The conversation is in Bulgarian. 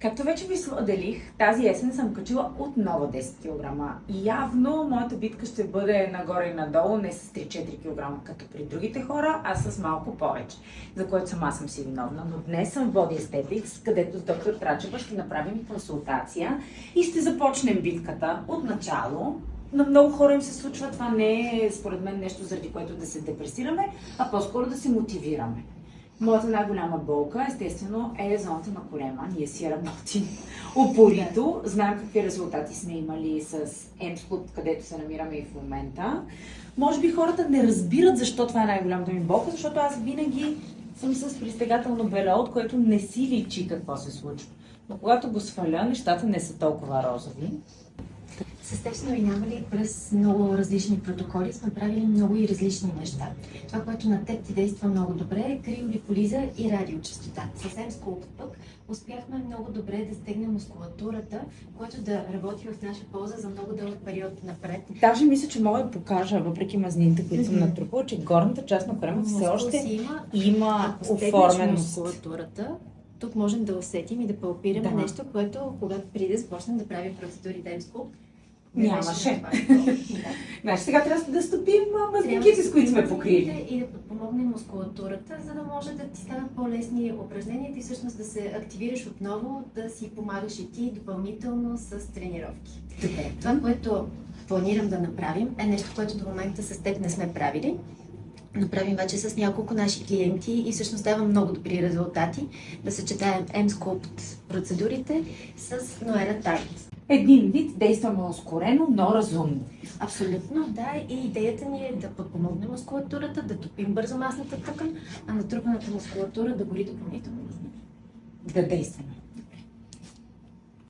Както вече ви споделих, тази есен съм качила отново 10 кг. И явно моята битка ще бъде нагоре и надолу, не с 3-4 кг, като при другите хора, а с малко повече, за което сама съм си виновна. Но днес съм в Body Aesthetics, където с доктор Трачева ще направим консултация и ще започнем битката от начало. На много хора им се случва, това не е според мен нещо, заради което да се депресираме, а по-скоро да се мотивираме. Моята най-голяма болка, естествено, е зоната на корема. Ние си работим упорито. Знаем какви резултати сме имали с Emsculpt, където се намираме и в момента. Може би хората не разбират защо това е най-голямата ми болка, защото аз винаги съм с пристегателно бело, от което не си личи какво се случва. Но когато го сваля, нещата не са толкова розови. С теб сме минавали през много различни протоколи, сме правили много и различни неща. Това, което на теб ти действа много добре е криолиполиза и радиочестота. С Emsculpt пък успяхме много добре да стегнем мускулатурата, което да работи в наша полза за много дълъг период напред. Даже мисля, че мога да покажа, въпреки мазнините, които съм натрупала, че горната част на корема все още има оформеност. Мускулатурата. Тук можем да усетим и да палпираме нещо, което, когато преди да започнем да правим процедурите Emsculpt, нямаше. Значи сега трябва да стопим мазниките, с които сме покрили. И да подпомогнем мускулатурата, за да може да ти станат по-лесни упражненията и всъщност да се активираш отново, да си помагаш и ти допълнително с тренировки. Това, което планирам да направим, е нещо, което до момента с теб не сме правили. Направим вече с няколко наши клиенти и всъщност дава много добри резултати да съчетаем Emsculpt процедурите с Noera Tight. Един вид действаме ускорено, но разумно. Абсолютно, да. И идеята ни е да подпомогнем мускулатурата, да топим бързо масната тъкан, а натрупаната мускулатура да гори допълнително. Да действаме.